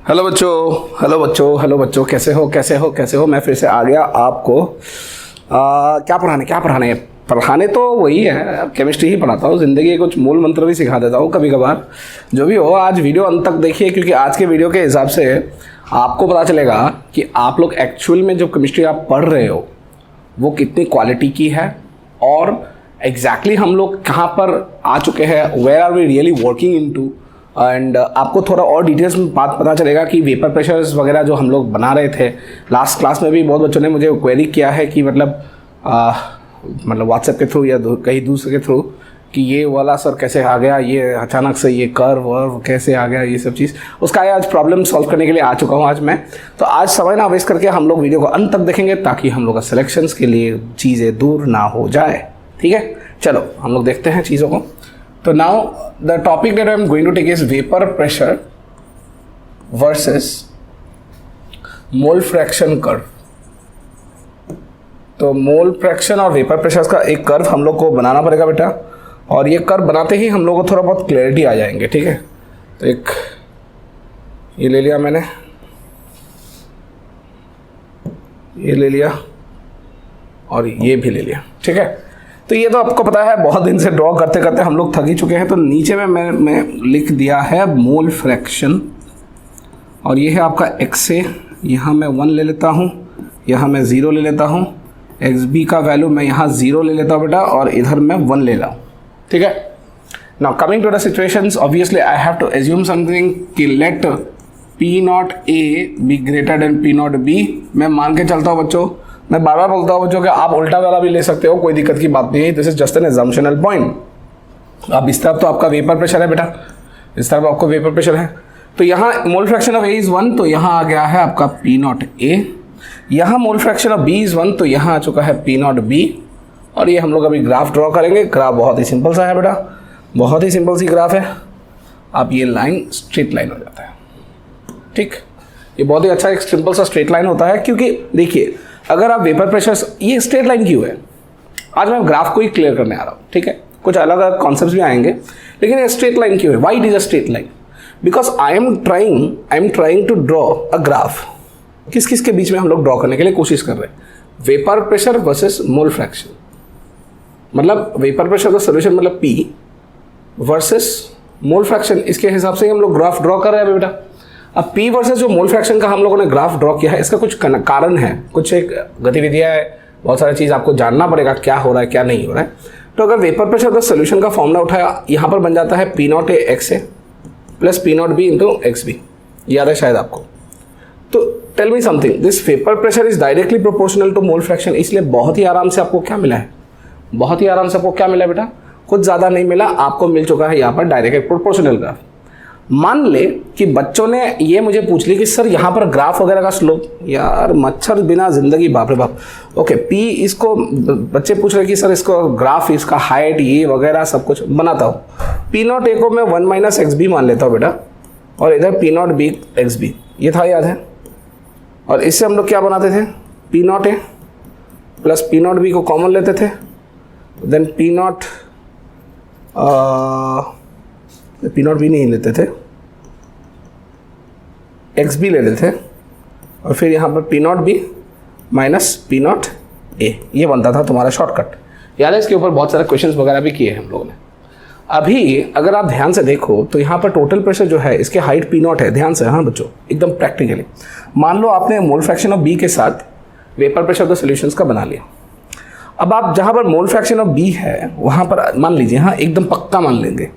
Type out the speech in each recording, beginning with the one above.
Hello बच्चों, hello बच्चों, hello बच्चों, कैसे हो। मैं फिर से आ गया आपको क्या पढ़ाने पढ़ाने तो वही है, केमिस्ट्री ही पढ़ाता हूँ। ज़िंदगी के कुछ मूल मंत्र भी सिखा देता हूँ कभी कभार। जो भी हो, आज वीडियो अंत तक देखिए, क्योंकि आज के वीडियो के हिसाब से आपको पता चलेगा कि आप लोग एक्चुअल में जो केमिस्ट्री आप पढ़ रहे हो वो कितनी क्वालिटी की है और एग्जैक्टली हम लोग कहाँ पर आ चुके हैं, where are we really working into. And आपको थोड़ा और डिटेल्स में बात पता चलेगा कि वेपर प्रेशर्स वगैरह जो हम लोग बना रहे थे लास्ट क्लास में भी बहुत बच्चों ने मुझे क्वेरी किया है कि मतलब व्हाट्सएप के थ्रू या कहीं दूसरे के थ्रू कि ये वाला सर कैसे आ गया, ये अचानक से ये कर्व वर्व कैसे आ गया, ये सब चीज़ उसका आज प्रॉब्लम सॉल्व करने के लिए आ चुका हूँ आज मैं। तो आज समय ना वेस्ट करके हम लोग वीडियो को अंत तक देखेंगे ताकि हम लोग का सिलेक्शंस के लिए चीज़ें दूर ना हो जाए। ठीक है, चलो हम लोग देखते हैं चीज़ों को। तो now the topic that I am going to take is vapour pressure versus mole fraction curve. तो मोल फ्रैक्शन और वेपर प्रेशर का एक कर्व हम लोग को बनाना पड़ेगा बेटा, और ये कर्व बनाते ही हम लोग को थोड़ा बहुत क्लैरिटी आ जाएंगे। ठीक है, तो एक ये ले लिया मैंने, ये ले लिया और ये भी ले लिया। ठीक है, तो ये तो आपको पता है, बहुत दिन से ड्रॉ करते करते हम लोग थक ही चुके हैं। तो नीचे में मैं लिख दिया है मोल फ्रैक्शन, और ये है आपका एक्स ए। यहाँ मैं 1 ले लेता हूँ, यहाँ मैं 0 ले लेता हूँ, एक्स बी का वैल्यू मैं यहाँ 0 ले लेता हूँ बेटा, और इधर मैं 1 ले रहा हूँ। ठीक है, now coming to the situations, obviously I have to assume something कि let P not A B greater than P not B. मैं मान के चलता हूँ बच्चों, मैं बार बार बोलता हूँ बच्चों कि आप उल्टा वाला भी ले सकते हो, कोई दिक्कत की बात नहीं है। This is just an assumptional point. अब इस तरफ तो आपका वेपर प्रेशर है बेटा, इस तरफ आपको वेपर प्रेशर है। तो यहाँ mole fraction of A is 1, तो यहाँ आ गया है आपका पी नॉट ए। यहाँ mole fraction of B is 1, तो यहाँ आ चुका है पी नॉट बी। और ये हम लोग अभी ग्राफ ड्रॉ करेंगे। ग्राफ बहुत ही सिंपल सा है बेटा, बहुत ही सिंपल सी ग्राफ है। आप ये लाइन स्ट्रेट लाइन हो जाता है। ठीक, ये बहुत ही अच्छा एक सिंपल सा स्ट्रेट लाइन होता है, क्योंकि देखिए अगर आप वेपर प्रेशर, ये स्ट्रेट लाइन क्यों है, आज मैं ग्राफ को ही क्लियर करने आ रहा हूँ। ठीक है, कुछ अलग अलग कॉन्सेप्ट्स भी आएंगे, लेकिन ये स्ट्रेट लाइन क्यों है, why it is a straight line, because I am trying to draw a graph. किस किस के बीच में हम लोग ड्रॉ करने के लिए कोशिश कर रहे हैं, vapour pressure versus mole fraction. मतलब वेपर प्रेशर का सोल्यूशन मतलब P वर्सेस मोल फ्रैक्शन, इसके हिसाब से ही हम लोग ग्राफ ड्रॉ कर रहे हैं बेटा। अब P वर्सेस जो मोल फ्रैक्शन का हम लोगों ने ग्राफ ड्रॉ किया है, इसका कुछ कारण है, कुछ एक गतिविधियाँ है, बहुत सारी चीज़ आपको जानना पड़ेगा क्या हो रहा है क्या नहीं हो रहा है। तो अगर वेपर प्रेशर का सोल्यूशन का फॉर्मूला उठाया, यहाँ पर बन जाता है P not A X A plus P not B into X B, याद है शायद आपको। तो tell me something, this vapour pressure is directly proportional to mole fraction, इसलिए बहुत ही आराम से आपको क्या मिला है, बहुत ही आराम से आपको क्या मिला बेटा, कुछ ज़्यादा नहीं मिला, आपको मिल चुका है यहाँ पर डायरेक्ट प्रोपोर्शनल ग्राफ। मान ले कि बच्चों ने ये मुझे पूछ ली कि सर यहाँ पर ग्राफ वगैरह का स्लोप, यार मच्छर बिना जिंदगी, बाप रे बाप। ओके, पी इसको बच्चे पूछ रहे कि सर इसको ग्राफ, इसका हाइट ये वगैरह सब कुछ बनाता हूँ। पी नॉट ए को मैं 1 माइनस एक्स बी मान लेता हूँ बेटा, और इधर P not B X B, ये था याद है। और इससे हम लोग क्या बनाते थे, P not A plus P not be को कॉमन लेते थे, देन पी नॉट बी नहीं लेते थे, एक्स बी ले लेते थे, और फिर यहाँ पर P not be minus P not a, ये बनता था तुम्हारा शॉर्टकट। याद है, इसके ऊपर बहुत सारे क्वेश्चंस वगैरह भी किए हैं हम लोगों ने। अभी अगर आप ध्यान से देखो तो यहाँ पर टोटल प्रेशर जो है, इसके हाइट पी नॉट है, ध्यान से, हाँ बच्चों एकदम प्रैक्टिकली। मान लो आपने मोल फ्रैक्शन ऑफ बी के साथ वेपर प्रेशर द सॉल्यूशंस का बना लिया। अब आप जहाँ पर मोल फ्रैक्शन ऑफ बी है वहाँ पर मान लीजिए, हाँ एकदम पक्का मान लेंगे,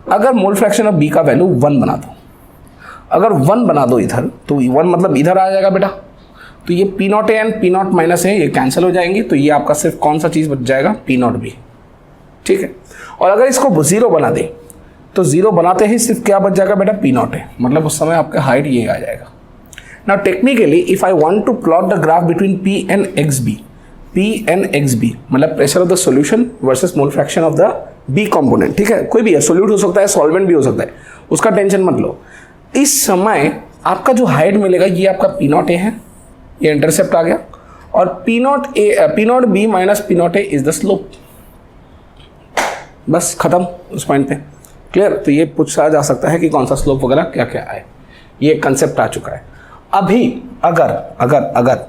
अगर मोल फ्रैक्शन ऑफ बी का वैल्यू 1 बना दो, अगर 1 बना दो इधर, तो 1 मतलब इधर आ जाएगा बेटा। तो ये P not A and P not minus A ये कैंसिल हो जाएंगी, तो ये आपका सिर्फ कौन सा चीज़ बच जाएगा, पी नॉट बी। ठीक है, और अगर इसको 0 बना दे तो 0 बनाते ही सिर्फ क्या बच जाएगा बेटा, पी नॉट ए, मतलब उस समय आपका हाइट ये आ जाएगा। Now technically if I want to plot the graph between P and XB, P and XB मतलब pressure of the solution versus mole fraction of the B component. ठीक है, कोई भी है, सोल्यूट हो सकता है, सॉल्वेंट भी हो सकता है, उसका टेंशन मत लो। इस समय आपका जो हाइट मिलेगा ये आपका पी नॉट ए है, ये इंटरसेप्ट आ गया, और P not be minus P not a is the slope. बस खत्म उस पॉइंट पे, क्लियर। तो ये पूछा जा सकता है कि कौन सा स्लोप वगैरह क्या क्या आए। ये कंसेप्ट आ चुका है। अभी अगर अगर अगर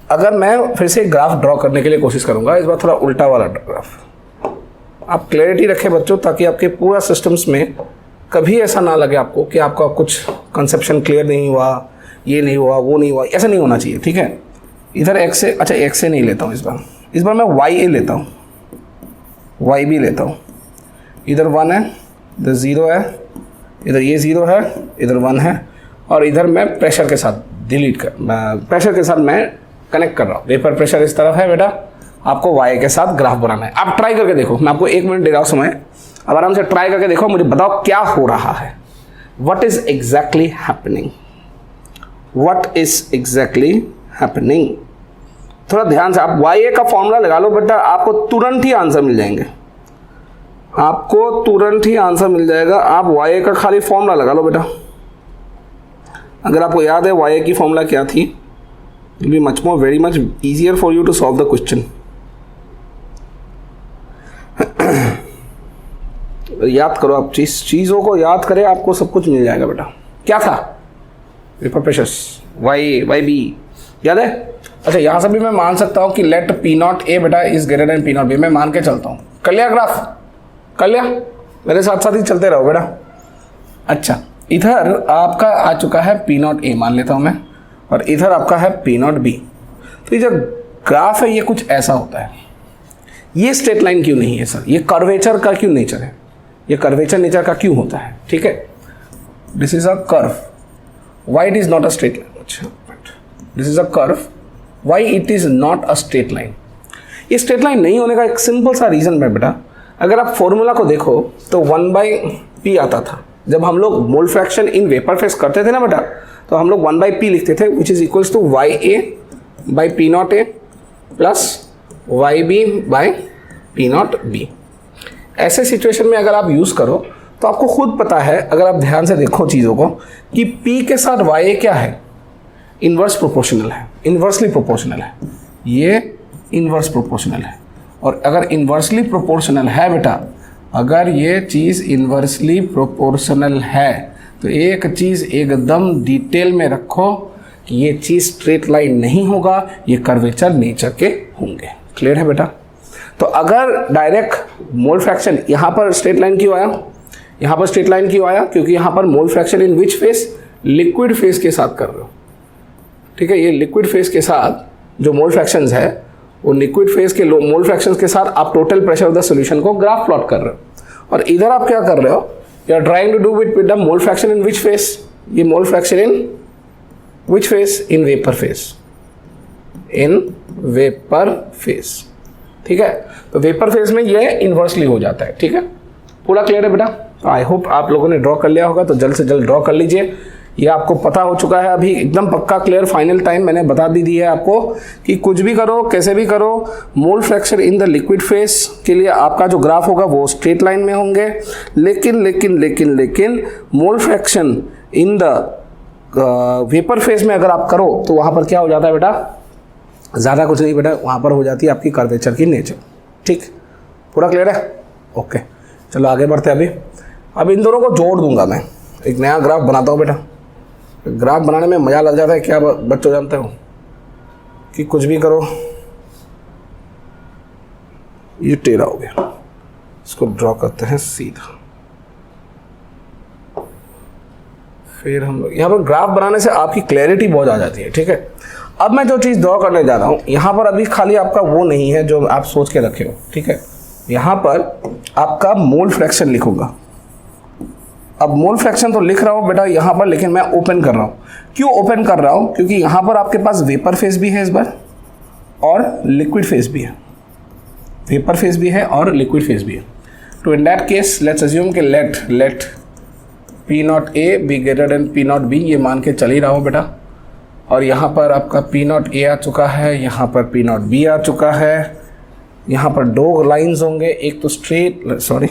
अगर मैं फिर से ग्राफ ड्रॉ करने के लिए कोशिश करूंगा, इस बार थोड़ा उल्टा वाला ग्राफ। आप क्लैरिटी रखें बच्चों, ताकि आपके पूरा सिस्टम्स में कभी ऐसा ना लगे आपको कि आपका कुछ कंसेप्शन क्लियर नहीं हुआ, ये नहीं हुआ, वो नहीं हुआ, ऐसा नहीं होना चाहिए, ठीक है। इधर एक्स से, अच्छा एक्स से नहीं लेता हूँ इस बार मैं वाई ए लेता हूँ, वाई बी लेता हूँ। इधर 1 है, इधर 0 है, इधर ये 0 है, इधर 1 है, और इधर मैं प्रेशर के साथ प्रेशर के साथ मैं कनेक्ट कर रहा हूँ। वेपर प्रेशर इस तरफ है बेटा, आपको वाई के साथ ग्राफ बनाना है। आप ट्राई करके देखो, मैं आपको 1 मिनट दे रहा हूँ समय, अब आराम से ट्राई करके देखो, मुझे बताओ क्या हो रहा है, what is exactly happening, what is exactly happening. थोड़ा ध्यान से, आप वाई ए का फॉर्मूला लगा लो बेटा, आपको तुरंत ही आंसर मिल जाएंगे, आपको तुरंत ही आंसर मिल जाएगा। आप वाई ए का खाली फॉर्मूला लगा लो बेटा। अगर आपको याद है वाई ए की फॉर्मूला क्या थी, it will be much more very much easier for you to solve the question. याद करो, आप चीज़ों को याद करें, आपको सब कुछ मिल जाएगा बेटा। क्या था? वेपर प्रेशर, वाई बी याद है? अच्छा, यहाँ से भी मैं मान सकता हूँ कि लेट पी नॉट ए बेटा is greater than P not B, मैं मान के चलता हूँ। कर लिया ग्राफ? कर लिया? मेरे साथ साथ ही चलते रहो बेटा। अच्छा, इधर आपका आ चुका है पी नॉट ए, मान लेता हूँ मैं, और इधर आपका है पी नॉट बी। तो ये जो ग्राफ है ये कुछ ऐसा होता है। ये स्ट्रेट लाइन क्यों नहीं है सर? ये कर्वेचर का क्यों नेचर है? ये कर्वेचर नेचर का क्यों होता है? ठीक है, this is a curve, why it is not a straight line. अच्छा, this is a curve, why it is not a straight line. ये स्ट्रेट लाइन नहीं होने का एक सिंपल सा रीजन है बेटा। अगर आप फॉर्मूला को देखो तो 1/p आता था जब हम लोग मोल फ्रैक्शन इन वेपर फेस करते थे ना बेटा, तो हम लोग 1/p लिखते थे, which is equals to Y A by P not A plus Y B by P not B. ऐसे सिचुएशन में अगर आप यूज़ करो तो आपको खुद पता है, अगर आप ध्यान से देखो चीज़ों को, कि p के साथ वाई ए क्या है? इन्वर्स प्रोपोर्शनल है, इन्वर्सली प्रोपोर्शनल है, ये इन्वर्स प्रोपोर्शनल है। और अगर इन्वर्सली प्रोपोर्शनल है बेटा, अगर ये चीज़ इन्वर्सली प्रोपोर्शनल है तो एक चीज़ एकदम डिटेल में रखो कि ये चीज़ स्ट्रेट लाइन नहीं होगा, ये कर्वेचर नेचर के होंगे। क्लियर है बेटा? तो अगर डायरेक्ट मोल फ्रैक्शन, यहाँ पर स्ट्रेट लाइन क्यों आया? यहाँ पर स्ट्रेट लाइन क्यों आया? क्योंकि यहाँ पर मोल fraction in which face? Liquid phase के साथ कर रहे हो, ठीक है। ये लिक्विड फेस के साथ जो मोल फ्रैक्शंस है, वो लिक्विड फेस के मोल फ्रैक्शंस के साथ आप total pressure of the solution को ग्राफ प्लॉट कर रहे हो। और इधर आप क्या कर रहे हो? You are trying to do with the mole fraction in which phase? ये mole fraction in which phase? In vapour phase, in vapour phase, ठीक है। तो वेपर फेस में ये इन्वर्सली हो जाता है, ठीक है। पूरा क्लियर है बेटा? आई होप आप लोगों ने ड्रॉ कर लिया होगा, तो जल्द से जल्द ड्रॉ कर लीजिए। ये आपको पता हो चुका है अभी एकदम पक्का क्लियर। फाइनल टाइम मैंने बता दी है आपको कि कुछ भी करो, कैसे भी करो, मोल fraction in the liquid face के लिए आपका जो ग्राफ होगा वो स्ट्रेट लाइन में होंगे। लेकिन लेकिन लेकिन लेकिन मोल fraction in the vapour face में अगर आप करो तो वहाँ पर क्या हो जाता है बेटा? ज़्यादा कुछ नहीं बेटा, वहाँ पर हो जाती है आपकी कर्वेचर की नेचर। ठीक, पूरा क्लियर है? ओके, चलो आगे बढ़ते हैं। अब इन दोनों को जोड़ दूंगा मैं, एक नया ग्राफ बनाता हूँ बेटा। ग्राफ बनाने में मज़ा लग जाता है, क्या बच्चों जानते हो कि कुछ भी करो ये टेढ़ा हो गया, इसको ड्रॉ करते हैं सीधा। फिर हम लोग यहाँ पर ग्राफ बनाने से आपकी क्लैरिटी बहुत आ जाती है, ठीक है। अब मैं जो चीज़ ड्रॉ करने जा रहा हूँ यहाँ पर अभी खाली आपका वो नहीं है जो आप सोच के रखे हो, ठीक है। यहाँ पर आपका मोल फ्रैक्शन लिखूंगा। अब मोल फ्रैक्शन तो लिख रहा हूँ बेटा यहाँ पर, लेकिन मैं ओपन कर रहा हूँ। क्यों ओपन कर रहा हूँ? क्योंकि यहाँ पर आपके पास वेपर फेस भी है इस बार और लिक्विड फेस भी है। वेपर फेस भी है और लिक्विड फेस भी है। तो in that case let's assume कि let P not A B greater than P not B, ये मान के चल ही रहा हूँ बेटा। और यहाँ पर आपका पी नॉट ए आ चुका है, यहाँ पर पी नॉट बी आ चुका है। यहाँ पर दो लाइंस होंगे, एक तो स्ट्रेट, सॉरी,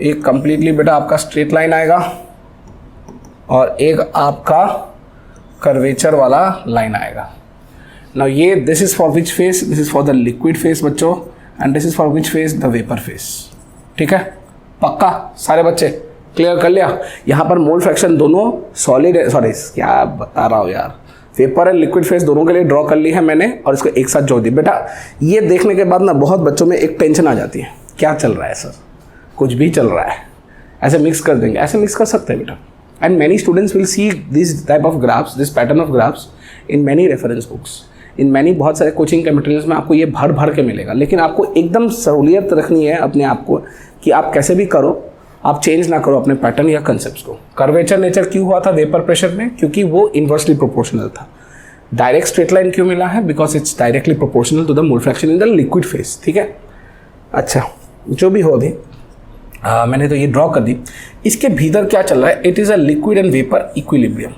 एक कंप्लीटली बेटा आपका स्ट्रेट लाइन आएगा और एक आपका कर्वेचर वाला लाइन आएगा। नाउ ये this is for which phase? This is for the liquid phase बच्चों, and this is for which phase? The vapour phase. ठीक है, पक्का सारे बच्चे? क्लियर कर लिया। यहाँ पर मोल फ्रैक्शन दोनों सॉलिड, सॉरी क्या बता रहा हूँ यार, वेपर एंड लिक्विड फेज दोनों के लिए ड्रॉ कर ली है मैंने और इसको एक साथ जोड़ दी। बेटा ये देखने के बाद ना बहुत बच्चों में एक टेंशन आ जाती है, क्या चल रहा है सर, कुछ भी चल रहा है, ऐसे मिक्स कर देंगे, ऐसे मिक्स कर सकते हैं बेटा। And many students will see this type of graphs, this pattern of graphs in many reference books, in many बहुत सारे कोचिंग के मटेरियल्स में आपको ये भर भर के मिलेगा। लेकिन आपको एकदम सहूलियत रखनी है अपने आप को कि आप कैसे भी करो, आप चेंज ना करो अपने पैटर्न या कंसेप्ट को। कर्वेचर नेचर क्यों हुआ था वेपर प्रेशर में? क्योंकि वो इन्वर्सली प्रोपोर्शनल था। डायरेक्ट स्ट्रेट लाइन क्यों मिला है? Because it's directly proportional to the mole fraction in the liquid phase. ठीक है, अच्छा जो भी हो अभी मैंने तो ये ड्रॉ कर दी। इसके भीतर क्या चल रहा है? It is a liquid and vapour equilibrium.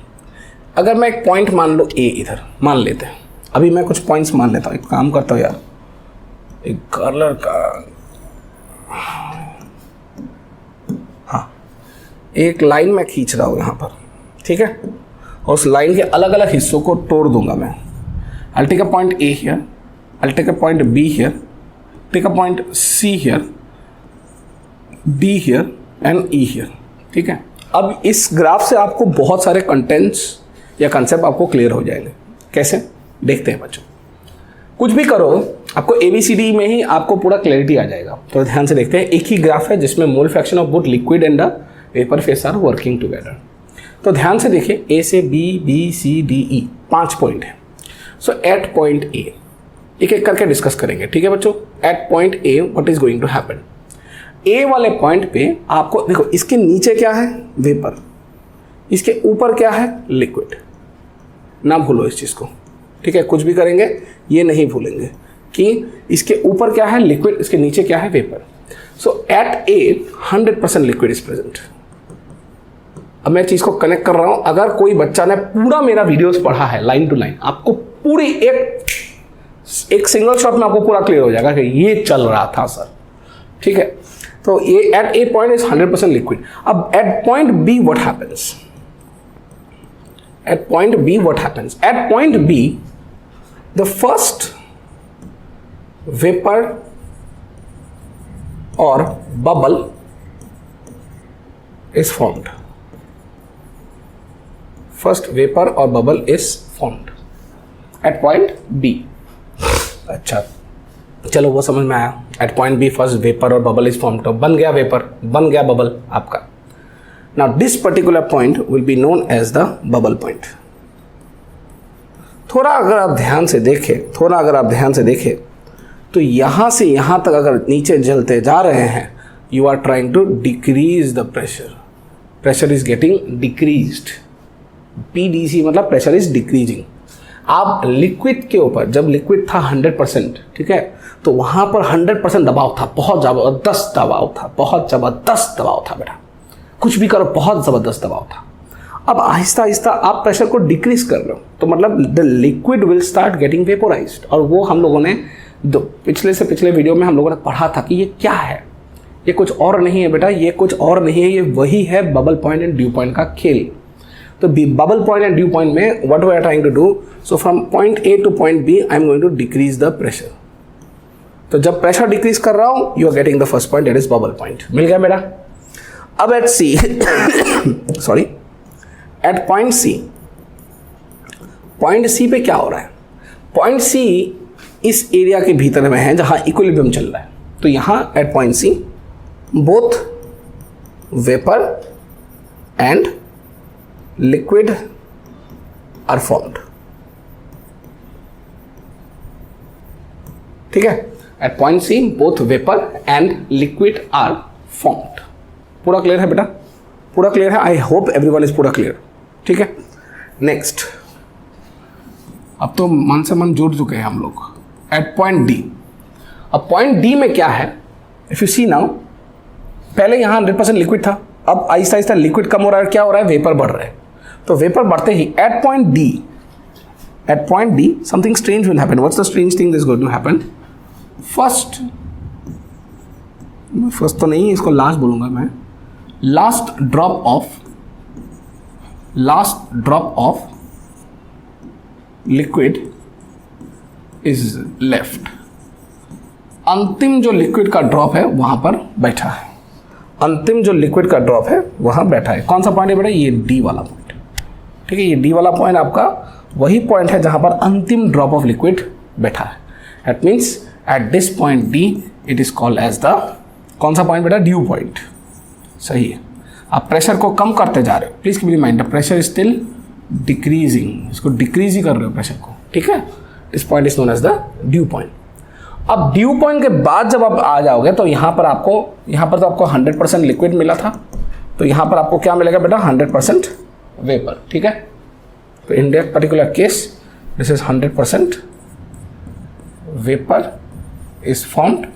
अगर मैं एक पॉइंट मान लो ए, इधर मान लेते हैं, अभी मैं कुछ पॉइंट्स मान लेता हूँ। एक काम करता हूँ यार, एक कलर का, हाँ एक लाइन मैं खींच रहा हूँ यहाँ पर, ठीक है, और उस लाइन के अलग अलग हिस्सों को तोड़ दूंगा मैं। I'll take a point A here, I'll take a point B here, take a point C here, D here and E here। ठीक है, अब इस ग्राफ से आपको बहुत सारे कंटेंट्स या कंसेप्ट आपको क्लियर हो जाएंगे। कैसे देखते हैं बच्चों, कुछ भी करो आपको ABCD में ही आपको पूरा क्लैरिटी आ जाएगा। तो ध्यान से देखते हैं, एक ही ग्राफ है जिसमें mole fraction of both liquid and the vapour phase are working together. तो ध्यान से देखिए, A से B C D E 5 point है। सो एट पॉइंट A एक एक करके डिस्कस करेंगे। ठीक है बच्चों, at point A what is going to happen? A वाले पॉइंट पे आपको देखो, इसके नीचे क्या है? वेपर, इसके ऊपर क्या है? लिक्विड। ना भूलो इस चीज़ को, ठीक है, कुछ भी करेंगे ये नहीं भूलेंगे कि इसके ऊपर क्या है? लिक्विड, इसके नीचे क्या है? Vapour. So at A 100% liquid is present. अब मैं चीज़ को कनेक्ट कर रहा हूं, अगर कोई बच्चा ने पूरा मेरा वीडियोस पढ़ा है लाइन टू लाइन, आपको पूरी एक सिंगल शॉट में आपको पूरा क्लियर हो जाएगा कि ये चल रहा था सर। ठीक है, तो ये at A point is 100% liquid. अब at point B what happens? At point B what happens? At point B the first vapor or bubble is formed. First vapor or bubble is formed at point B. अच्छा चलो वो समझ में आया। At point B first vapor or bubble is formed, तो बन गया vapour, बन गया बबल आपका। Now this particular point will be known as the bubble point। थोड़ा अगर आप ध्यान से देखें, तो यहाँ से यहाँ तक अगर नीचे जलते जा रहे हैं, you are trying to decrease the pressure। Pressure is getting decreased। PDC मतलब pressure is decreasing। आप लिक्विड के ऊपर, जब लिक्विड था 100%, ठीक है, तो वहाँ पर 100% दबाव था, बहुत ज़बरदस्त दबाव था बेटा, कुछ भी करो बहुत ज़बरदस्त दबाव था। अब आहिस्ता आहिस्ता आप प्रेशर को डिक्रीज कर रहे हो, तो मतलब the liquid will start getting vaporised. और वो हम लोगों ने पिछले वीडियो में हम लोगों ने पढ़ा था कि ये क्या है, ये कुछ और नहीं है बेटा, ये कुछ और नहीं है, ये वही है bubble point and dew point का खेल। तो bubble point and dew point में what we are trying to do, so from point A to point B I am going to decrease the pressure. तो जब प्रेशर डिक्रीज कर रहा हूँ, you are getting the first point, that is bubble point. मिल गया बेटा। अब at C sorry at point C पे क्या हो रहा है? पॉइंट C इस एरिया के भीतर में है जहां इक्विलिब्रियम चल रहा है। तो यहां at point C both vapour and liquid are formed. ठीक है, at point C both vapour and liquid are formed. पूरा क्लियर है बेटा? पूरा क्लियर है? आई होप एवरीवन इज पूरा क्लियर। ठीक है, नेक्स्ट, अब तो मन से मन जुड़ चुके हैं हम लोग। एट पॉइंट D, अब पॉइंट D में क्या है? इफ यू सी नाउ, पहले यहाँ 100% लिक्विड था, अब आहिस्ता आहिस्ता लिक्विड कम हो रहा है, क्या हो रहा है? वेपर बढ़ रहा है। तो वेपर बढ़ते ही at point D something strange will happen. What's the strange thing is going to happen? First तो नहीं, इसको लास्ट बोलूंगा मैं। Last drop of liquid is left. अंतिम जो लिक्विड का ड्रॉप है वहां पर बैठा है। अंतिम जो लिक्विड का ड्रॉप है वहाँ बैठा है। कौन सा पॉइंट है बेटा? ये डी वाला पॉइंट। ठीक है, ये डी वाला पॉइंट आपका वही पॉइंट है जहाँ पर अंतिम ड्रॉप ऑफ लिक्विड बैठा है। That means at this point D it is called as the, कौन सा पॉइंट बेटा? Dew point. सही है। आप प्रेशर को कम करते जा रहे हो, please keep in mind pressure is still decreasing, इसको डिक्रीज ही कर रहे हो प्रेशर को। ठीक है, this point is known as the dew point. अब ड्यू पॉइंट के बाद जब आप आ जाओगे तो यहाँ पर तो आपको 100% लिक्विड मिला था, तो यहाँ पर आपको क्या मिलेगा बेटा? 100% वेपर। ठीक है, तो in that particular case this is 100% vapour is formed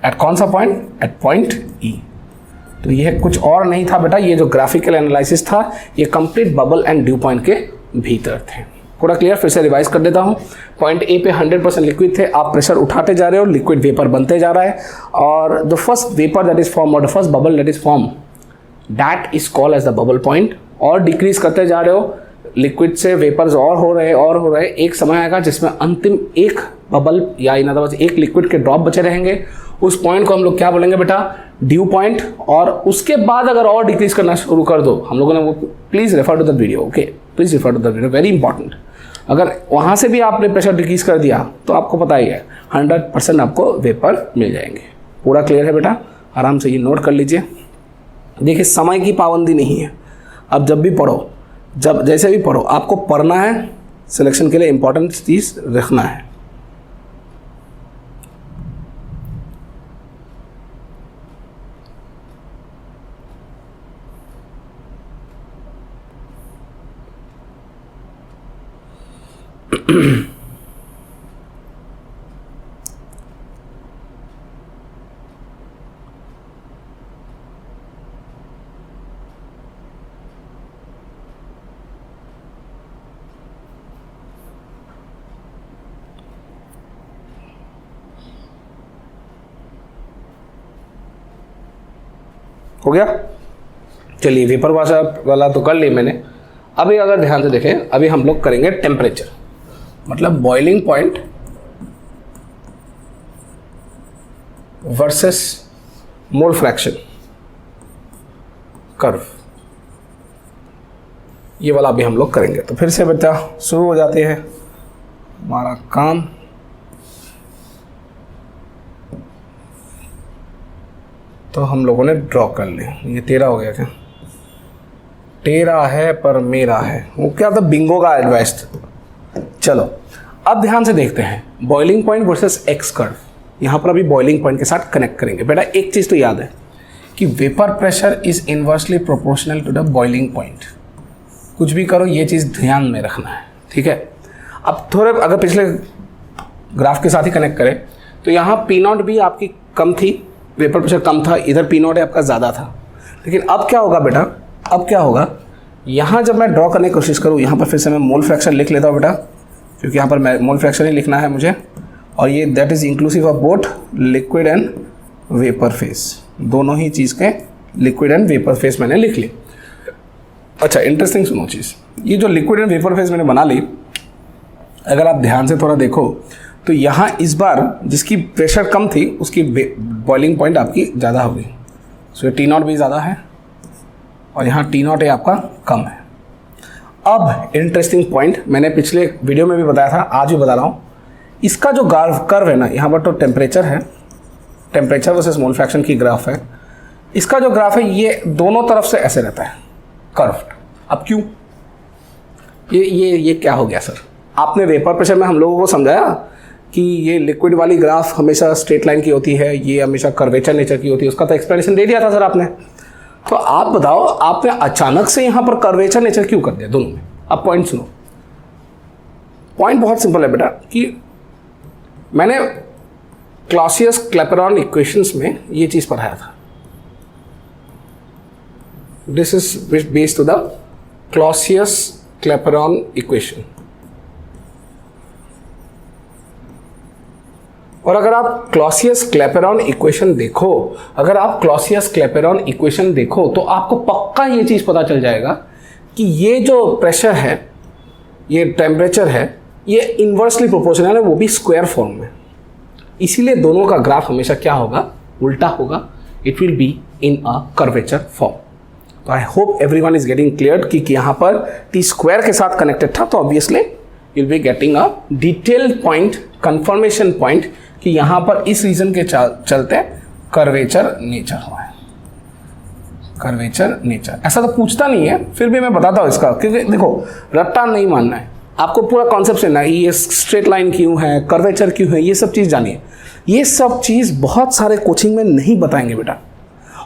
at कौन सा पॉइंट? एट पॉइंट ई। तो यह कुछ और नहीं था बेटा, ये जो ग्राफिकल एनालिसिस था ये complete bubble and dew point के भीतर थे। पूरा क्लियर? फिर से रिवाइज कर देता हूँ। पॉइंट ए पे 100% लिक्विड थे, आप प्रेशर उठाते जा रहे हो, लिक्विड वेपर बनते जा रहा है, और the first vapour that is form और the first bubble that is form that is called as the bubble point. और डिक्रीज करते जा रहे हो, लिक्विड से वेपर्स और हो रहे, एक समय आएगा जिसमें अंतिम एक बबल या इन अदर वर्ड्स एक लिक्विड के ड्रॉप बचे रहेंगे। उस पॉइंट को हम लोग क्या बोलेंगे बेटा? Dew point. और उसके बाद अगर और डिक्रीज करना शुरू कर दो, हम लोगों ने वो, please refer to the video, okay, please refer to the video, very important. अगर वहाँ से भी आपने प्रेशर डिक्रीज कर दिया तो आपको पता ही है 100% आपको वेपर मिल जाएंगे। पूरा क्लियर है बेटा? आराम से ये नोट कर लीजिए। देखिए, समय की पाबंदी नहीं है, अब जब भी पढ़ो, जब जैसे भी पढ़ो, आपको पढ़ना है, सिलेक्शन के लिए इंपॉर्टेंट चीज़ रखना है। हो गया? चलिए, वेपर वाला तो कर ली मैंने। अभी अगर ध्यान से देखें, अभी हम लोग करेंगे टेम्परेचर, मतलब boiling point versus mole fraction curve, ये वाला अभी हम लोग करेंगे। तो फिर से बच्चा शुरू हो जाते हैं हमारा काम। तो हम लोगों ने ड्रॉ कर लिया। ये तेरा हो गया क्या? तेरा है पर मेरा है, वो क्या था? बिंगो का एडवाइस था। चलो अब ध्यान से देखते हैं boiling point versus x curve. यहाँ पर अभी बॉइलिंग पॉइंट के साथ कनेक्ट करेंगे। बेटा एक चीज़ तो याद है कि vapour pressure is inversely proportional to the boiling point. कुछ भी करो ये चीज़ ध्यान में रखना है, ठीक है? अब थोड़े अगर पिछले ग्राफ के साथ ही कनेक्ट करें तो यहाँ P0 भी आपकी कम थी, वेपर प्रेशर कम था, इधर P0 है आपका ज़्यादा था। लेकिन अब क्या होगा बेटा? अब क्या होगा? यहाँ जब मैं ड्रॉ करने की कोशिश करूँ, यहाँ पर फिर से मैं मोल फ्रैक्शन लिख लेता हूँ बेटा, क्योंकि यहाँ पर मैं मोल फ्रैक्शन ही लिखना है मुझे। और ये that is inclusive of both liquid and vapour face, दोनों ही चीज़ के लिक्विड एंड वेपर फेस मैंने लिख ली। अच्छा इंटरेस्टिंग सुनो चीज़, ये जो लिक्विड एंड वेपर फेस मैंने बना ली, अगर आप ध्यान से थोड़ा देखो तो यहाँ इस बार जिसकी प्रेशर कम थी उसकी बॉइलिंग पॉइंट आपकी ज़्यादा होगी। सो ये T0 भी ज़्यादा है और यहाँ T0 आपका कम है। अब इंटरेस्टिंग पॉइंट मैंने पिछले वीडियो में भी बताया था, आज भी बता रहा हूँ। इसका जो कर्व है ना, यहाँ पर तो टेम्परेचर है, टेम्परेचर वर्सेस मोल फ्रैक्शन की ग्राफ है। इसका जो ग्राफ है ये दोनों तरफ से ऐसे रहता है कर्व्ड। अब क्यों? ये क्या हो गया सर? आपने वेपर प्रेशर में हम लोगों को समझाया कि ये लिक्विड वाली ग्राफ हमेशा स्ट्रेट लाइन की होती है, ये हमेशा कर्वेचर नेचर की होती है, उसका तो एक्सप्लेनेशन दे दिया था सर आपने। तो आप बताओ आपने अचानक से यहाँ पर कर्वेचर नेचर क्यों कर दिया दोनों में? अब पॉइंट सुनो, पॉइंट बहुत सिंपल है बेटा कि मैंने क्लॉसियस क्लैपेरॉन इक्वेशंस में ये चीज़ पढ़ाया था। This is based to the Clausius Clapeyron equation. और अगर आप क्लॉसियस क्लैपेरॉन इक्वेशन देखो, अगर आप क्लॉसियस क्लैपेरॉन इक्वेशन देखो तो आपको पक्का ये चीज़ पता चल जाएगा कि ये जो प्रेशर है, ये टेम्परेचर है, ये इन्वर्सली प्रोपोर्शनल है, वो भी स्क्वायर फॉर्म में। इसीलिए दोनों का ग्राफ हमेशा क्या होगा? उल्टा होगा। It will be in a curvature form. तो I hope everyone is getting clear कि यहाँ पर टी स्क्वायर के साथ कनेक्टेड था, तो obviously you'll be getting a detailed point, confirmation point कि यहाँ पर इस रीजन के चलते कर्वेचर नेचर हुआ है, कर्वेचर नेचर। ऐसा तो पूछता नहीं है, फिर भी मैं बताता हूँ इसका, क्योंकि देखो रट्टा नहीं मानना है आपको, पूरा कॉन्सेप्ट से ना ये स्ट्रेट लाइन क्यों है, कर्वेचर क्यों है, ये सब चीज़ जानिए। ये सब चीज़ बहुत सारे कोचिंग में नहीं बताएंगे बेटा,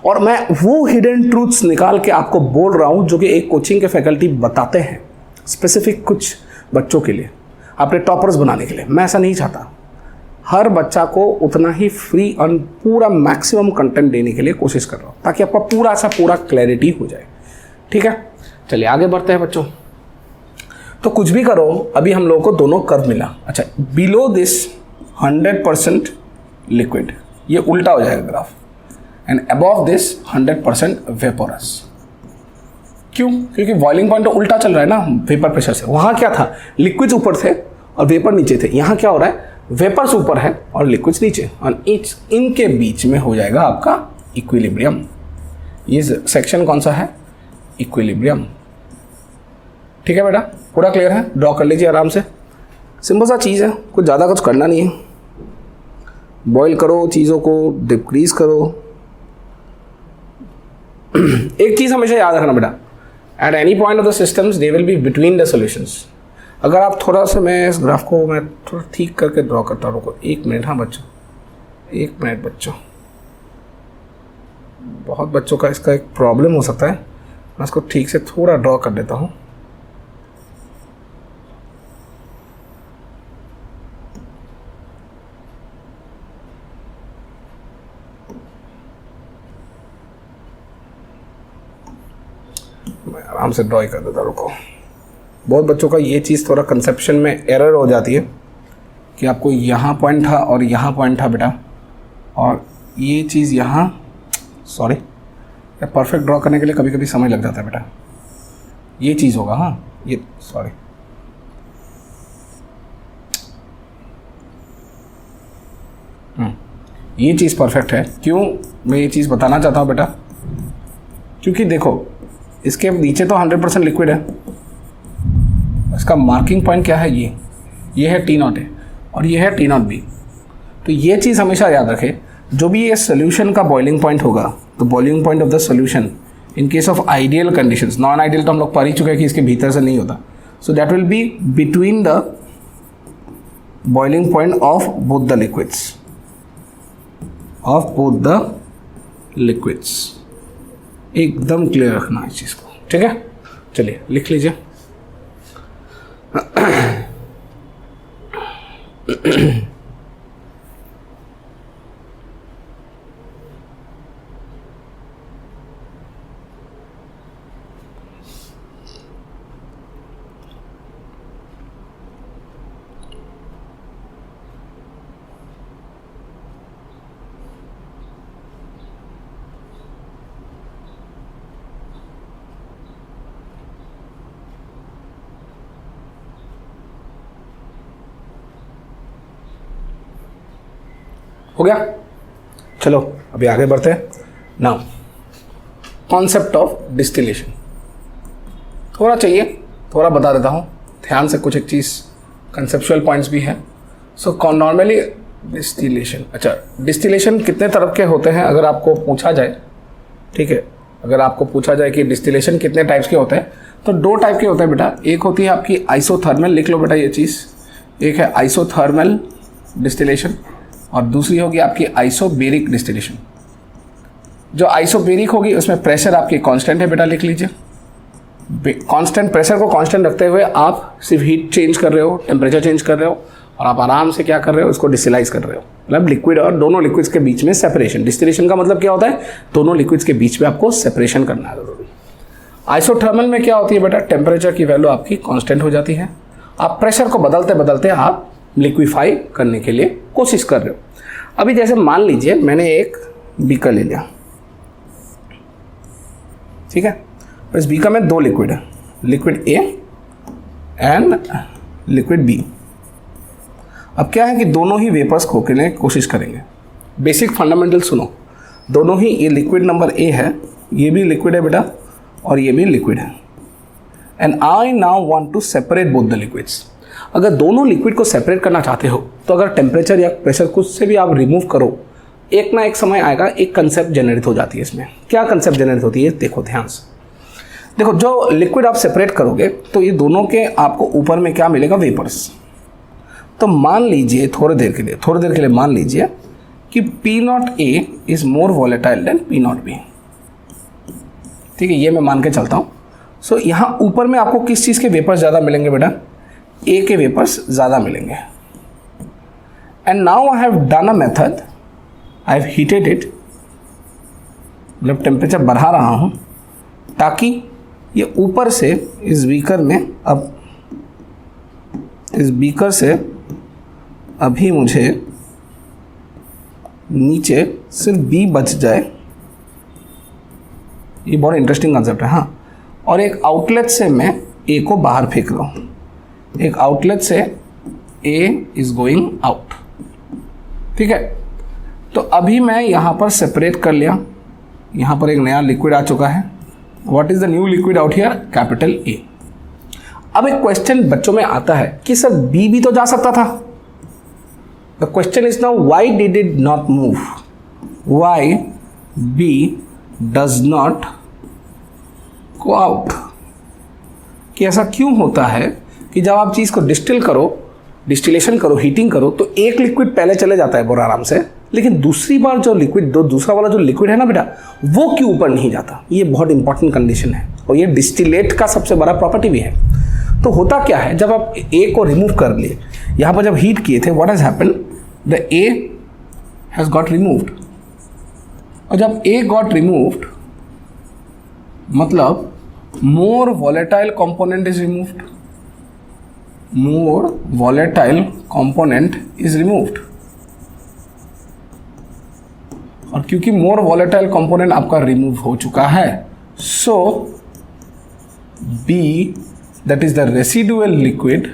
और मैं वो हिडन ट्रूथ्स निकाल के आपको बोल रहा हूँ जो कि एक कोचिंग के फैकल्टी बताते हैं स्पेसिफिक कुछ बच्चों के लिए, अपने टॉपर्स बनाने के लिए। मैं ऐसा नहीं चाहता, हर बच्चा को उतना ही फ्री और पूरा मैक्सिमम कंटेंट देने के लिए कोशिश कर रहा हूँ, ताकि आपका पूरा क्लैरिटी हो जाए। ठीक है, चलिए आगे बढ़ते हैं बच्चों। तो कुछ भी करो, अभी हम लोगों को दोनों कर्व मिला। अच्छा, बिलो दिस 100% लिक्विड, ये उल्टा हो जाएगा ग्राफ, एंड अबव दिस 100% वेपोरस। क्यों? क्योंकि बॉइलिंग पॉइंट तो उल्टा चल रहा है ना वेपर प्रेशर से। वहाँ क्या था, लिक्विड्स ऊपर थे और वेपर नीचे थे। यहाँ क्या हो रहा है, वेपर्स ऊपर है और लिक्विड्स नीचे, और इनके बीच में हो जाएगा आपका इक्विलिब्रियम। ये सेक्शन कौन सा है, इक्विलिब्रियम। ठीक है बेटा, पूरा क्लियर है? ड्रॉ कर लीजिए आराम से, सिंपल सा चीज़ है, कुछ ज़्यादा कुछ करना नहीं है। बॉईल करो चीज़ों को, डिक्रीज करो। एक चीज़ हमेशा याद रखना बेटा, at any point of the systems they will be between the solutions. अगर आप थोड़ा सा, मैं इस ग्राफ को मैं थोड़ा ठीक करके ड्रॉ करता हूँ, 1 मिनट। हाँ बच्चों, 1 मिनट बच्चों, बहुत बच्चों का इसका एक प्रॉब्लम हो सकता है, मैं इसको ठीक से थोड़ा ड्रॉ कर देता हूँ। आराम से ड्रॉ कर देता, रुको। बहुत बच्चों का ये चीज़ थोड़ा कंसेप्शन में एरर हो जाती है कि आपको यहाँ पॉइंट था और यहाँ पॉइंट था बेटा, और ये चीज़ यहाँ, सॉरी, परफेक्ट ड्रॉ करने के लिए कभी कभी समय लग जाता है बेटा। ये चीज़ होगा, हाँ ये, सॉरी, ये चीज़ परफेक्ट है। क्यों मैं ये चीज़ बताना चाहता हूँ बेटा, क्योंकि देखो इसके नीचे तो 100% लिक्विड है, इसका मार्किंग पॉइंट क्या है, ये है T0 है और ये है T0B। तो ये चीज़ हमेशा याद रखें, जो भी ये सोल्यूशन का बॉइलिंग पॉइंट होगा, तो boiling point of the solution in case of ideal conditions, non ideal तो हम लोग पढ़ ही चुके हैं कि इसके भीतर से नहीं होता, so that will be between the boiling point of both the liquids, एकदम क्लियर रखना इस चीज़ को। ठीक है, चलिए लिख लीजिए। हो गया, चलो अभी आगे बढ़ते हैं। नाउ कॉन्सेप्ट ऑफ डिस्टिलेशन थोड़ा चाहिए, थोड़ा बता देता हूँ ध्यान से, कुछ एक चीज़ कंसेप्चुअल पॉइंट्स भी हैं। सो नॉर्मली डिस्टिलेशन, अच्छा डिस्टिलेशन कितने तरह के होते हैं अगर आपको पूछा जाए, ठीक है, अगर आपको पूछा जाए कि डिस्टिलेशन कितने टाइप्स के होते हैं, तो 2 टाइप के होते हैं बेटा। एक होती है आपकी आइसोथर्मल, लिख लो बेटा ये चीज़, एक है आइसोथर्मल डिस्टिलेशन और दूसरी होगी आपकी आइसोबेरिक डिस्टिलेशन। जो आइसोबेरिक होगी उसमें प्रेशर आपकी कांस्टेंट है बेटा, लिख लीजिए। कांस्टेंट प्रेशर को कांस्टेंट रखते हुए आप सिर्फ हीट चेंज कर रहे हो, टेम्परेचर चेंज कर रहे हो, और आप आराम से क्या कर रहे हो, इसको डिस्टिलाइज कर रहे हो, मतलब लिक्विड और दोनों लिक्विड्स के बीच में सेपरेशन। डिस्टिलेशन का मतलब क्या होता है, दोनों लिक्विड्स के बीच में आपको सेपरेशन करना है जरूरी। आइसोथर्मल में क्या होती है बेटा, टेम्परेचर की वैल्यू आपकी कांस्टेंट हो जाती है, आप प्रेशर को बदलते बदलते आप लिक्विफाई करने के लिए कोशिश कर रहे हो। अभी जैसे मान लीजिए मैंने एक बीकर ले लिया, ठीक है, इस बीकर में 2 लिक्विड है, liquid A and liquid B. अब क्या है कि दोनों ही वेपर्स खोने की कोशिश करेंगे। बेसिक फंडामेंटल सुनो, दोनों ही, ये लिक्विड नंबर ए है, ये भी लिक्विड है बेटा और ये भी लिक्विड है। And I now want to separate both the liquids. अगर दोनों लिक्विड को सेपरेट करना चाहते हो तो अगर टेम्परेचर या प्रेशर कुछ से भी आप रिमूव करो, एक ना एक समय आएगा एक कंसेप्ट जनरेट हो जाती है इसमें। क्या कंसेप्ट जनरेट होती है देखो ध्यान से। देखो जो लिक्विड आप सेपरेट करोगे तो ये दोनों के आपको ऊपर में क्या मिलेगा, वेपर्स। तो मान लीजिए थोड़ी देर के लिए मान लीजिए कि P0 A is more volatile than P0 B। ठीक है, ये मैं मान के चलता हूँ। सो यहाँ ऊपर में आपको किस चीज़ के वेपर्स ज़्यादा मिलेंगे बेटा, ए के वेपर्स ज़्यादा मिलेंगे। And now I have done a method, I have heated it, मतलब टेम्परेचर बढ़ा रहा हूँ ताकि ये ऊपर से इस बीकर में, अब इस बीकर से अभी मुझे नीचे सिर्फ B बच जाए। ये बहुत इंटरेस्टिंग कंसेप्ट है। हाँ, और एक आउटलेट से मैं A को बाहर फेंक रहा हूँ, एक आउटलेट से A इज गोइंग आउट। ठीक है, तो अभी मैं यहाँ पर सेपरेट कर लिया, यहाँ पर एक नया लिक्विड आ चुका है। What is the new liquid out here, capital A। अब एक क्वेश्चन बच्चों में आता है कि सर B भी तो जा सकता था। The question is now why did it not move, why B does not go out. कि ऐसा क्यों होता है कि जब आप चीज़ को डिस्टिलेशन करो, हीटिंग करो, तो एक लिक्विड पहले चले जाता है बहुत आराम से, लेकिन दूसरी बार जो लिक्विड, दूसरा वाला जो लिक्विड है ना बेटा, वो क्यों ऊपर नहीं जाता। ये बहुत इंपॉर्टेंट कंडीशन है और ये डिस्टिलेट का सबसे बड़ा प्रॉपर्टी भी है। तो होता क्या है, जब आप ए को रिमूव कर लिए, यहाँ पर जब हीट किए थे, what has happened, the A has got removed. और जब ए गॉट रिमूव्ड मतलब more volatile component is removed, more volatile component is removed. और क्योंकि मोर वॉलेटाइल कंपोनेंट आपका रिमूव हो चुका है, so B that is the residual liquid,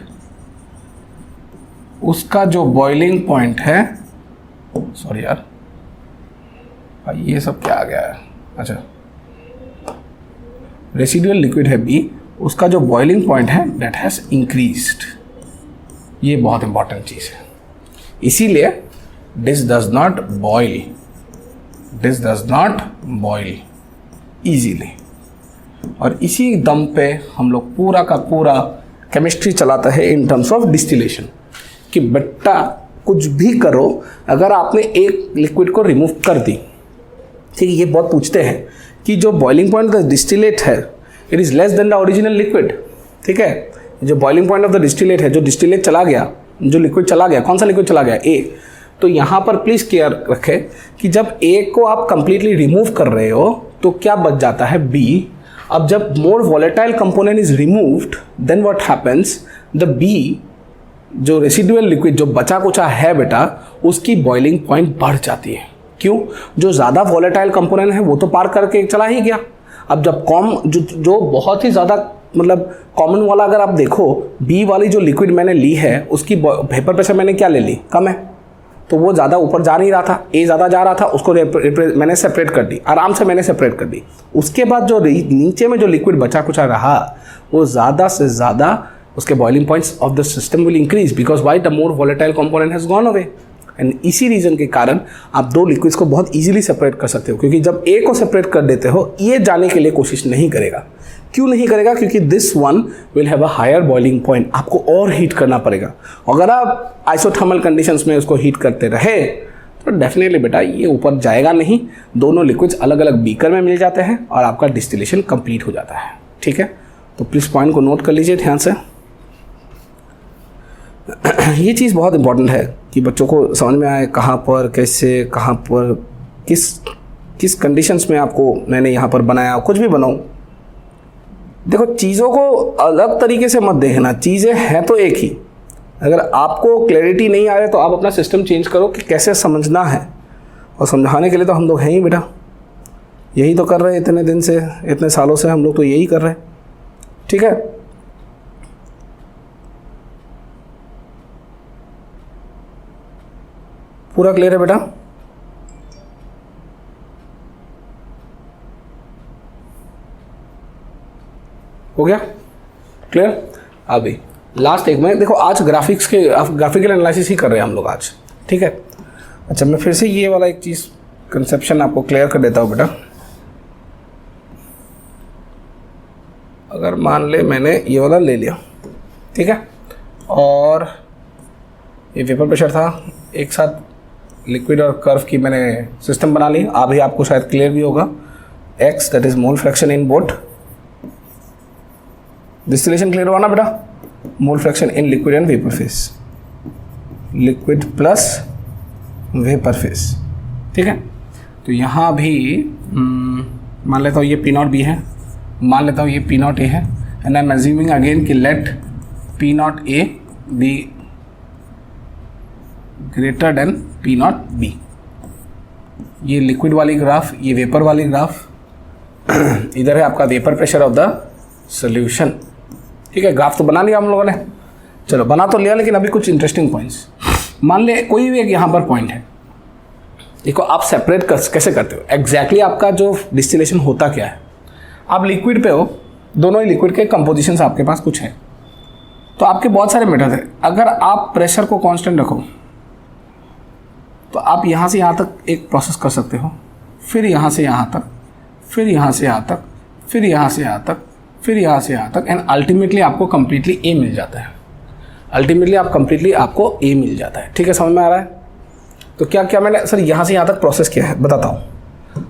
उसका जो बॉइलिंग पॉइंट है, सॉरी यार ये सब क्या आ गया है, अच्छा रेसिडुअल लिक्विड है बी, उसका जो बॉइलिंग पॉइंट है दैट हैज इंक्रीज्ड। ये बहुत इंपॉर्टेंट चीज़ है, इसीलिए this does not boil, this does not boil easily. और इसी दम पे हम लोग पूरा का पूरा केमिस्ट्री चलाता है इन टर्म्स ऑफ डिस्टिलेशन, कि बेटा कुछ भी करो, अगर आपने एक लिक्विड को रिमूव कर दी, ठीक है, ये बहुत पूछते हैं कि जो boiling point of the distillate है it is less than the original liquid. ठीक है, जो boiling point of the distillate है, जो डिस्टिलेट चला गया, जो लिक्विड चला गया, कौन सा लिक्विड चला गया, ए। तो यहाँ पर प्लीज़ केयर रखें कि जब ए को आप कंप्लीटली रिमूव कर रहे हो तो क्या बच जाता है, बी। अब जब more volatile component is removed then what happens, the B जो रेसिडुअल लिक्विड जो बचा कुचा है बेटा, उसकी बॉइलिंग पॉइंट बढ़ जाती है। क्यों, जो ज़्यादा वॉलेटाइल कंपोनेंट है वो तो पार करके चला ही गया। अब जब जो बहुत ही ज़्यादा मतलब कॉमन वाला अगर आप देखो, बी वाली जो लिक्विड मैंने ली है उसकी वेपर प्रेशर मैंने क्या ले ली, कम है, तो वो ज़्यादा ऊपर जा नहीं रहा था, ए ज़्यादा जा रहा था, उसको मैंने सेपरेट कर दी, आराम से मैंने सेपरेट कर दी। उसके बाद जो नीचे में जो लिक्विड बचा कुचा रहा, वो ज़्यादा से ज़्यादा उसके boiling points of the system will increase, because why the more volatile component has gone away. And इसी रीजन के कारण आप दो लिक्विड्स को बहुत इजीली सेपरेट कर सकते हो, क्योंकि जब ए को सेपरेट कर देते हो, ये जाने के लिए कोशिश नहीं करेगा। क्यों नहीं करेगा, क्योंकि this one will have a higher boiling point, आपको और हीट करना पड़ेगा। अगर आप आइसोथर्मल कंडीशंस में उसको हीट करते रहे तो डेफिनेटली बेटा ये ऊपर जाएगा नहीं, दोनों लिक्विड्स अलग अलग बीकर में मिल जाते हैं और आपका डिस्टिलेशन कंप्लीट हो जाता है। ठीक है, तो प्लीज़ पॉइंट को नोट कर लीजिए ध्यान से। ये चीज़ बहुत इंपॉर्टेंट है कि बच्चों को समझ में आए कहाँ पर कैसे, कहाँ पर किस कंडीशंस में आपको मैंने यहाँ पर बनाया, कुछ भी बनाऊँ। देखो, चीज़ों को अलग तरीके से मत देखना, चीज़ें हैं तो एक ही। अगर आपको क्लैरिटी नहीं आ रहा तो आप अपना सिस्टम चेंज करो कि कैसे समझना है, और समझाने के लिए तो हम लोग हैं ही बेटा, यही तो कर रहे हैं इतने दिन से, इतने सालों से हम लोग तो यही कर रहे हैं। ठीक है, पूरा क्लियर है बेटा? हो गया क्लियर। अभी लास्ट एक में देखो, आज ग्राफिकल एनालिसिस ही कर रहे हैं हम लोग आज, ठीक है। अच्छा, मैं फिर से ये वाला एक चीज़ कंसेप्शन आपको क्लियर कर देता हूँ बेटा। अगर मान ले मैंने ये वाला ले लिया, ठीक है, और ये वेपर प्रेशर था, एक साथ लिक्विड और कर्व की मैंने सिस्टम बना ली। अभी आपको शायद क्लियर भी होगा, x that is mole fraction in both distillation. Clear हुआ ना बेटा, मोल fraction in liquid and vapour face, liquid plus vapour phase, ठीक है। तो यहाँ भी मान लेता हूँ ये P0 B है, मान लेता हूँ ये P0 A है, and I am assuming again कि let P0 A be greater than P0 B। ये लिक्विड वाली ग्राफ, ये वेपर वाली ग्राफ, इधर है आपका vapour pressure of the solution, ठीक है। ग्राफ तो बना लिया हम लोगों ने, चलो बना तो लिया, लेकिन अभी कुछ इंटरेस्टिंग पॉइंट्स। मान ले कोई भी एक यहाँ पर पॉइंट है, देखो आप सेपरेट कैसे करते हो एग्जैक्टली आपका जो डिस्टिलेशन होता क्या है। आप लिक्विड पे हो, दोनों ही लिक्विड के कंपोजिशंस आपके पास कुछ है, तो आपके बहुत सारे मेथड है। अगर आप प्रेशर को कांस्टेंट रखो तो आप यहाँ से यहाँ तक एक प्रोसेस कर सकते हो, फिर यहाँ से यहाँ तक, फिर यहाँ से यहाँ तक, फिर यहाँ से यहाँ तक, फिर यहाँ से यहाँ तक, एंड अल्टीमेटली आपको कंप्लीटली ए मिल जाता है। आपको ए मिल जाता है, ठीक है, समझ में आ रहा है। तो क्या क्या मैंने सर यहाँ से यहाँ तक प्रोसेस किया है बताता हूँ।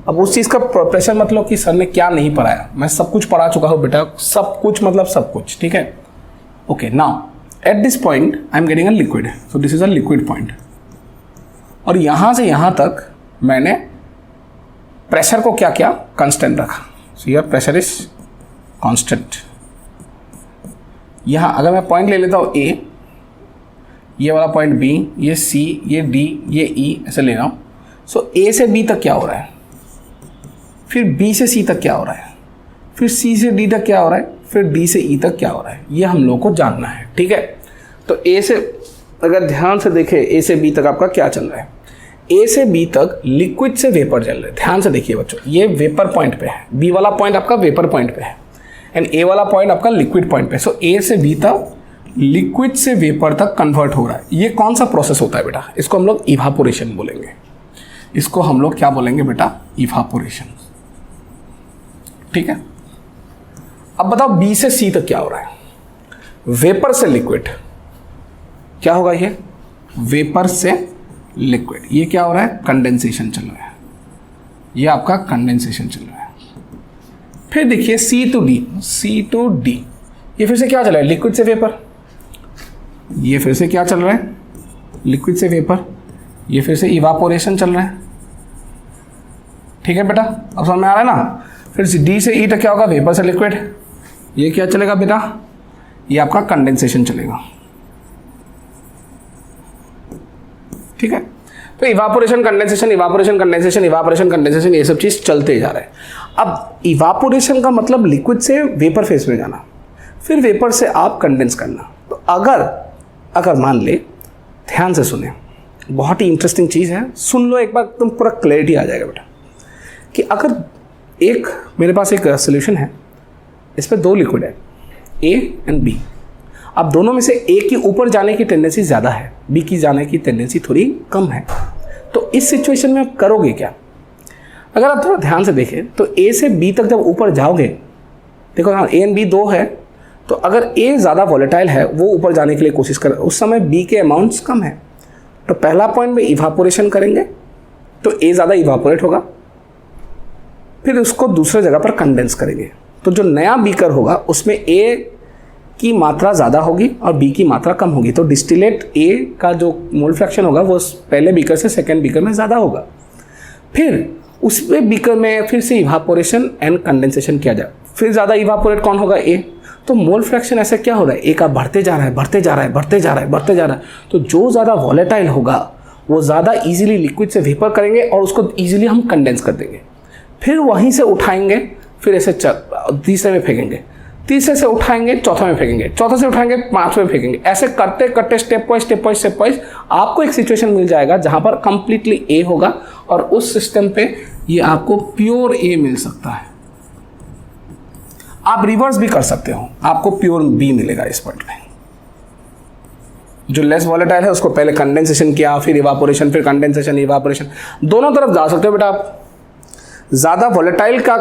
अब उस चीज़ का प्रेशर मतलब कि सर ने क्या नहीं पढ़ाया, मैं सब कुछ पढ़ा चुका हूँ बेटा, सब कुछ मतलब सब कुछ, ठीक है। Okay, now at this point I am getting a liquid, so this is a liquid point, और यहाँ से यहाँ तक मैंने प्रेशर को क्या किया, कांस्टेंट रखा। So here pressure is constant. यहाँ अगर मैं पॉइंट ले लेता हूँ ए, ये वाला पॉइंट बी, ये सी, ये डी, ये ई, ऐसे ले रहा हूँ। सो ए से बी तक क्या हो रहा है, फिर बी से सी तक क्या हो रहा है, फिर सी से डी तक क्या हो रहा है, फिर डी से ई तक क्या हो रहा है, ये हम लोग को जानना है, ठीक है। तो ए से अगर ध्यान से देखें, ए से बी तक आपका क्या चल रहा है, ए से बी तक लिक्विड से वेपर चल रहा है। ध्यान से देखिए बच्चों, ये वेपर पॉइंट पे है, बी वाला पॉइंट आपका वेपर पॉइंट पे है, एंड ए वाला पॉइंट आपका लिक्विड पॉइंट पे। सो ए से बी तक लिक्विड से वेपर तक कन्वर्ट हो रहा है। ये कौन सा प्रोसेस होता है बेटा, इसको हम लोग इवापोरेशन बोलेंगे। इसको हम लोग क्या बोलेंगे बेटा, इवापोरेशन, ठीक है। अब बताओ बी से सी तक क्या हो रहा है, वेपर से लिक्विड, क्या होगा ये, वेपर से लिक्विड, ये क्या हो रहा है, कंडेंसेशन चल रहा है, ये आपका कंडेंसेशन चल रहा है। फिर देखिए सी टू डी, ये फिर से क्या चल रहा है, लिक्विड से वेपर, ये फिर से क्या चल रहा है, लिक्विड से वेपर, ये फिर से इवापोरेशन चल रहा है, ठीक है बेटा, अब समझ में आ रहा है ना। फिर डी से ई तक क्या होगा, वेपर से लिक्विड, ये क्या चलेगा बेटा, ये आपका कंडेंसेशन चलेगा, ठीक है। तो evaporation condensation, evaporation condensation, evaporation condensation, ये सब चीज़ चलते जा रहा है। अब इवापोरेशन का मतलब लिक्विड से वेपर फेस में जाना, फिर वेपर से आप कंडेंस करना। तो अगर मान ले, ध्यान से सुने, बहुत ही इंटरेस्टिंग चीज़ है, सुन लो एक बार, तुम पूरा क्लैरिटी आ जाएगा बेटा, कि अगर एक मेरे पास एक सोल्यूशन है, इस पर दो लिक्विड है, ए एंड बी। अब दोनों में से ए की ऊपर जाने की टेंडेंसी ज़्यादा है, बी की जाने की टेंडेंसी थोड़ी कम है। तो इस सिचुएशन में आप करोगे क्या, अगर आप थोड़ा ध्यान से देखें तो ए से बी तक जब ऊपर जाओगे, देखो हाँ, ए एंड बी दो है, तो अगर ए ज़्यादा वॉलेटाइल है, वो ऊपर जाने के लिए कोशिश कर, उस समय बी के अमाउंट्स कम है। तो पहला पॉइंट में इवापोरेशन करेंगे तो ए ज़्यादा इवापोरेट होगा, फिर उसको दूसरे जगह पर कंडेंस करेंगे, तो जो नया बीकर होगा उसमें ए की मात्रा ज़्यादा होगी और बी की मात्रा कम होगी। तो डिस्टिलेट ए का जो मोल फ्रैक्शन होगा वो पहले बीकर से सेकेंड बीकर में ज़्यादा होगा। फिर उसमें बीकर में फिर से इवापोरेशन एंड कंडेंसेशन किया जाए, फिर ज़्यादा इवापोरेट कौन होगा, ए। तो मोल फ्रैक्शन ऐसे क्या हो रहा है, ए का बढ़ते जा रहा है, बढ़ते जा रहा है, बढ़ते जा रहा है, बढ़ते जा रहा है। तो जो ज़्यादा वॉलेटाइल होगा वो ज़्यादा ईजिली लिक्विड से वेपर करेंगे और उसको ईजिली हम कंडेंस कर देंगे, फिर वहीं से उठाएंगे, फिर ऐसे तीसरे में फेंकेंगे, तीसरे से उठाएंगे, चौथा में फेंकेंगे, चौथे से उठाएंगे, पांचवें में फेंकेंगे। ऐसे करते करते स्टेप वाइज आपको एक सिचुएशन मिल जाएगा जहां पर कंप्लीटली ए होगा, और उस सिस्टम पे ये आपको प्योर ए मिल सकता है। आप रिवर्स भी कर सकते हो, आपको प्योर बी मिलेगा इस पॉइंट में। जो लेस वॉलेटाइल है उसको पहले कंडेंसेशन किया, फिर इवापोरेशन, फिर कंडेंसेशन, इवापोरेशन, दोनों तरफ जा सकते हो बेटा आप। ज़्यादा वॉलेटाइल का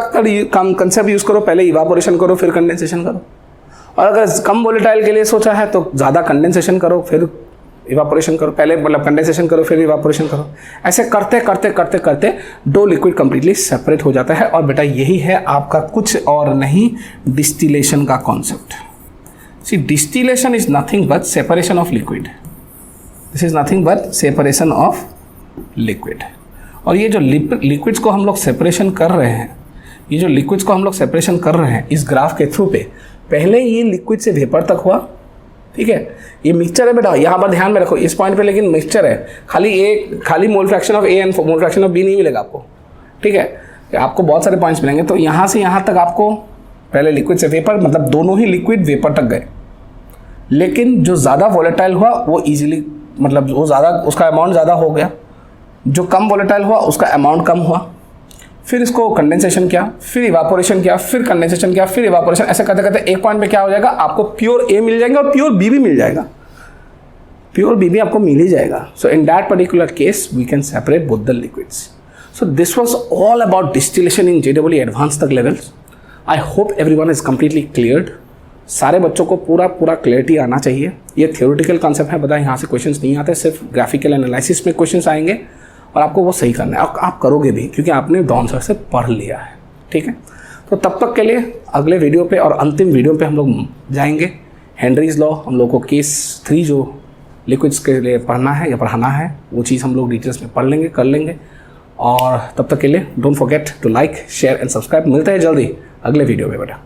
कंसेप्ट यूज़ करो, पहले इवापोरेशन करो फिर कंडेंसेशन करो, और अगर कम वॉलेटाइल के लिए सोचा है तो ज़्यादा कंडेंसेशन करो फिर इवापोरेशन करो, पहले मतलब कंडेंसेशन करो फिर इवापोरेशन करो। ऐसे करते करते करते करते दो लिक्विड कंप्लीटली सेपरेट हो जाता है। और बेटा यही है आपका, कुछ और नहीं, डिस्टिलेशन का concept. See distillation is nothing but separation of liquid, this is nothing but separation of liquid. और ये जो लिक्विड्स को हम लोग सेपरेशन कर रहे हैं, ये जो लिक्विड्स को हम लोग सेपरेशन कर रहे हैं इस ग्राफ के थ्रू पे, पहले ये लिक्विड से वेपर तक हुआ, ठीक है, ये मिक्सचर है बेटा, यहाँ पर ध्यान में रखो इस पॉइंट पे, लेकिन मिक्सचर है, खाली mole fraction of A and mole fraction of B नहीं मिलेगा आपको, ठीक है, आपको बहुत सारे पॉइंट्स मिलेंगे। तो यहाँ से यहाँ तक आपको पहले लिक्विड से वेपर, मतलब दोनों ही लिक्विड वेपर तक गए, लेकिन जो ज़्यादा वॉलेटाइल हुआ वो ईजिली, मतलब वो ज़्यादा, उसका अमाउंट ज़्यादा हो गया, जो कम वॉलेटाइल हुआ उसका अमाउंट कम हुआ, फिर इसको कंडेंसेशन किया, फिर इवापोरेशन किया, फिर कंडेंसेशन किया, फिर इवापोरेशन, ऐसे करते करते एक पॉइंट पे क्या हो जाएगा, आपको प्योर ए मिल जाएगा और प्योर बी भी मिल जाएगा, प्योर बी भी आपको मिल ही जाएगा। So in that particular case we can separate both the liquids. So this was all about distillation in JEE advance तक levels. I hope everyone is completely cleared. सारे बच्चों को पूरा क्लियरिटी आना चाहिए। ये थियोरेटिकल कॉन्सेप्ट है, बता यहाँ से क्वेश्चंस नहीं आते, सिर्फ ग्राफिकल एनालिसिस में क्वेश्चंस आएंगे और आपको वो सही करना है, और आप करोगे भी क्योंकि आपने डॉन सर से पढ़ लिया है, ठीक है। तो तब तक के लिए अगले वीडियो पे और अंतिम वीडियो पे हम लोग जाएंगे हेनरीज लॉ। हम लोग को केस 3 जो लिक्विड्स के लिए पढ़ना है या पढ़ाना है वो चीज़ हम लोग डिटेल्स में पढ़ लेंगे, कर लेंगे। और तब तक के लिए don't forget to like, share and subscribe. मिलते हैं जल्दी अगले वीडियो में बेटा।